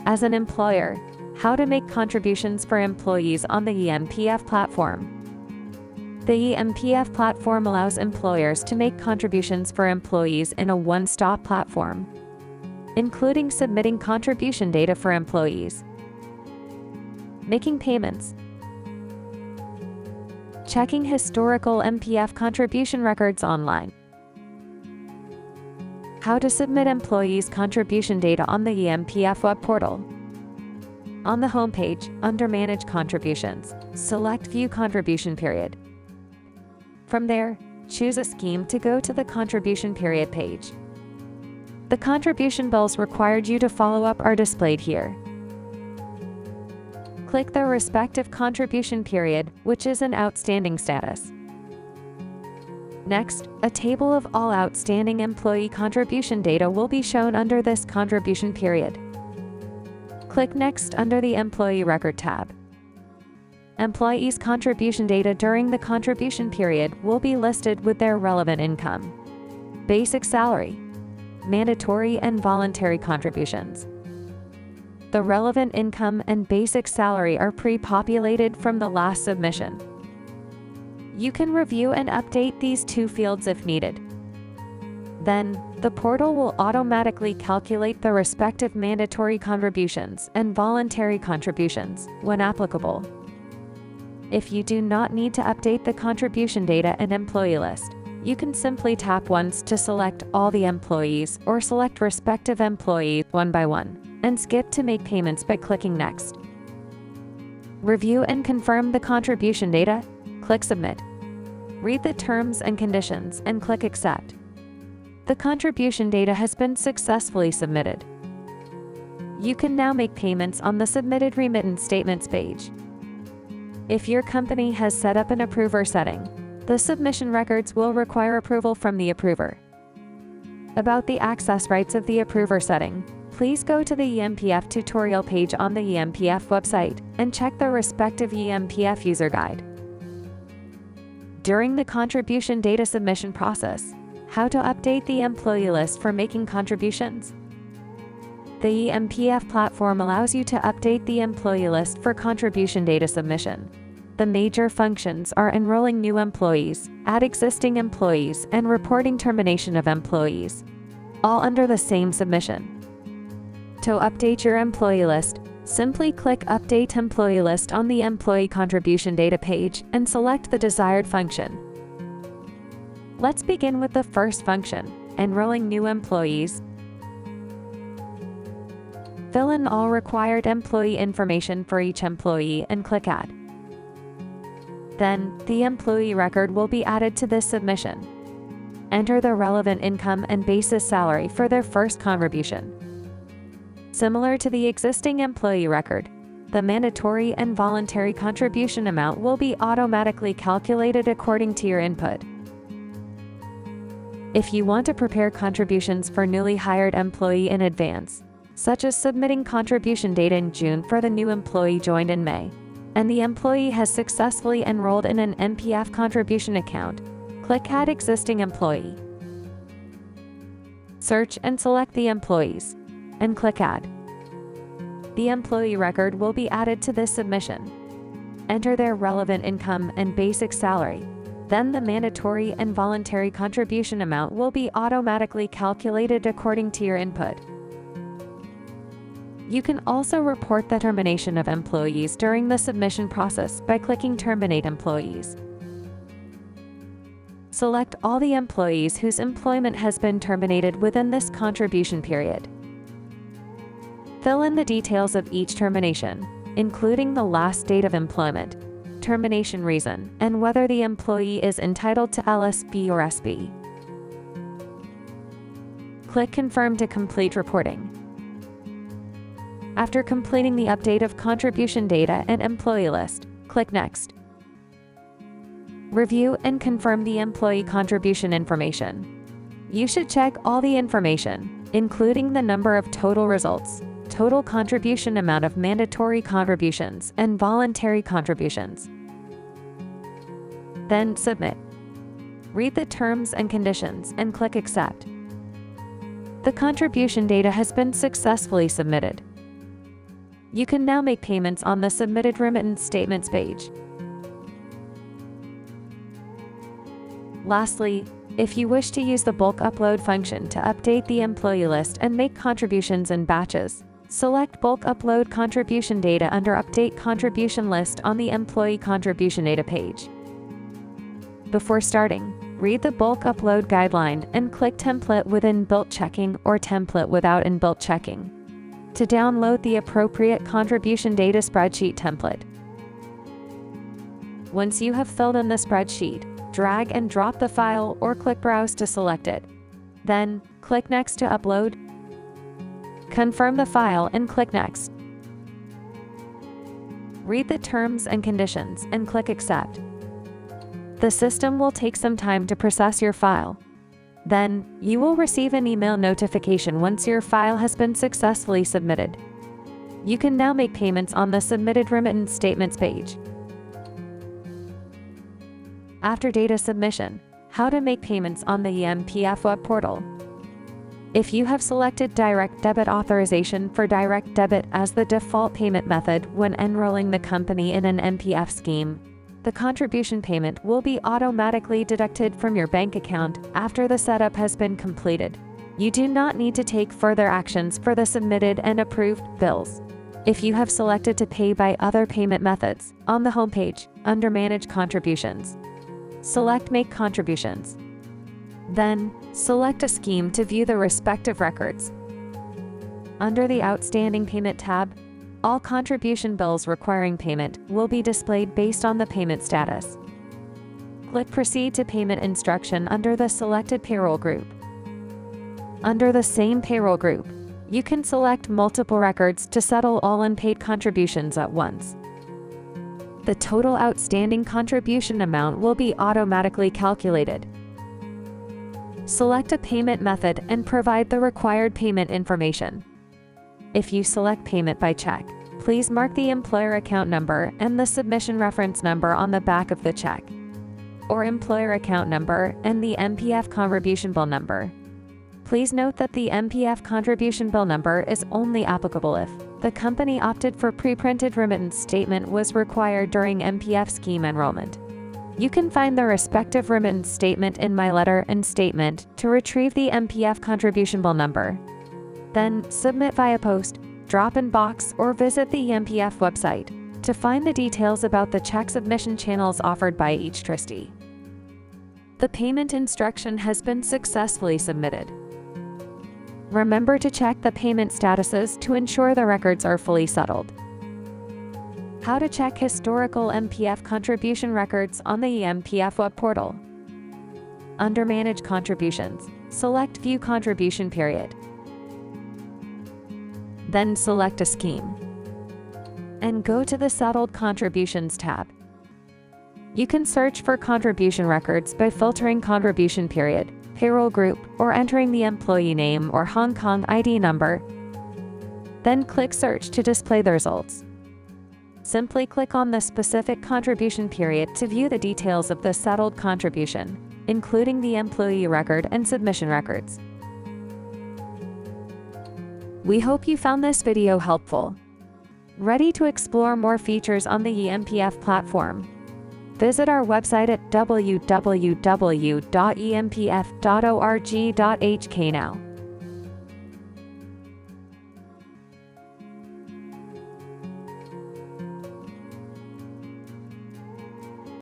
As an employer, how to make contributions for employees on the eMPF platform. The eMPF platform allows employers to make contributions for employees in a one-stop platform, including submitting contribution data for employees, making payments, checking historical eMPF contribution records online. How to submit employees' contribution data on the eMPF web portal. On the homepage, under Manage Contributions, select View Contribution Period. From there, choose a scheme to go to the Contribution Period page. The contribution bills required you to follow up are displayed here. Click the respective contribution period, which is an outstanding status. Next, a table of all outstanding employee contribution data will be shown under this contribution period. Click Next under the Employee Record tab. Employees' contribution data during the contribution period will be listed with their relevant income, basic salary, mandatory and voluntary contributions. The relevant income and basic salary are pre-populated from the last submission. You can review and update these two fields if needed. Then, the portal will automatically calculate the respective mandatory contributions and voluntary contributions, when applicable. If you do not need to update the contribution data and employee list, you can simply tap once to select all the employees or select respective employees one by one, and skip to make payments by clicking Next. Review and confirm the contribution data, click Submit. Read the terms and conditions and click Accept. The contribution data has been successfully submitted. You can now make payments on the Submitted Remittance Statements page. If your company has set up an approver setting, the submission records will require approval from the approver. About the access rights of the approver setting, please go to the eMPF tutorial page on the eMPF website and check the respective eMPF user guide. During the contribution data submission process, how to update the employee list for making contributions. The eMPF platform allows you to update the employee list for contribution data submission. The major functions are enrolling new employees, add existing employees, and reporting termination of employees, all under the same submission. To update your employee list, simply click Update Employee List on the Employee Contribution Data page and select the desired function. Let's begin with the first function, enrolling new employees. Fill in all required employee information for each employee and click Add. Then, the employee record will be added to this submission. Enter the relevant income and basis salary for their first contribution. Similar to the existing employee record, the mandatory and voluntary contribution amount will be automatically calculated according to your input. If you want to prepare contributions for newly hired employee in advance, such as submitting contribution data in June for the new employee joined in May, and the employee has successfully enrolled in an eMPF contribution account, click Add Existing Employee. Search and select the employees, and click Add. The employee record will be added to this submission. Enter their relevant income and basic salary. Then the mandatory and voluntary contribution amount will be automatically calculated according to your input. You can also report the termination of employees during the submission process by clicking Terminate Employees. Select all the employees whose employment has been terminated within this contribution period. Fill in the details of each termination, including the last date of employment, termination reason, and whether the employee is entitled to LSP or SB. Click Confirm to complete reporting. After completing the update of contribution data and employee list, click Next. Review and confirm the employee contribution information. You should check all the information, including the number of total results, total contribution amount of mandatory contributions, and voluntary contributions. Then submit. Read the terms and conditions and click Accept. The contribution data has been successfully submitted. You can now make payments on the Submitted Remittance Statements page. Lastly, if you wish to use the bulk upload function to update the employee list and make contributions in batches, select Bulk Upload Contribution Data under Update Contribution List on the Employee Contribution Data page. Before starting, read the Bulk Upload Guideline and click Template with Inbuilt Checking or Template without Inbuilt Checking to download the appropriate contribution data spreadsheet template. Once you have filled in the spreadsheet, drag and drop the file or click Browse to select it. Then, click Next to upload. Confirm the file and click Next. Read the terms and conditions and click Accept. The system will take some time to process your file. Then, you will receive an email notification once your file has been successfully submitted. You can now make payments on the Submitted Remittance Statements page. After data submission, how to make payments on the eMPF web portal. If you have selected direct debit authorization for direct debit as the default payment method when enrolling the company in an MPF scheme, the contribution payment will be automatically deducted from your bank account after the setup has been completed. You do not need to take further actions for the submitted and approved bills. If you have selected to pay by other payment methods, on the homepage, under Manage Contributions, select Make Contributions. Then, select a scheme to view the respective records. Under the Outstanding Payment tab, all contribution bills requiring payment will be displayed based on the payment status. Click Proceed to Payment Instruction under the selected payroll group. Under the same payroll group, you can select multiple records to settle all unpaid contributions at once. The total outstanding contribution amount will be automatically calculated. Select a payment method and provide the required payment information. If you select payment by check, please mark the employer account number and the submission reference number on the back of the check, or employer account number and the eMPF contribution bill number. Please note that the eMPF contribution bill number is only applicable if the company opted for pre-printed remittance statement was required during MPF scheme enrollment. You can find the respective remittance statement in My Letter and Statement to retrieve the eMPF contribution bill number. Then, submit via post, drop-in box, or visit the eMPF website to find the details about the check submission channels offered by each trustee. The payment instruction has been successfully submitted. Remember to check the payment statuses to ensure the records are fully settled. How to check historical MPF contribution records on the eMPF web portal. Under Manage Contributions, select View Contribution Period. Then select a scheme and go to the Settled Contributions tab. You can search for contribution records by filtering contribution period, payroll group, or entering the employee name or Hong Kong ID number. Then click Search to display the results. Simply click on the specific contribution period to view the details of the settled contribution, including the employee record and submission records. We hope you found this video helpful. Ready to explore more features on the eMPF platform? Visit our website at www.empf.org.hk now.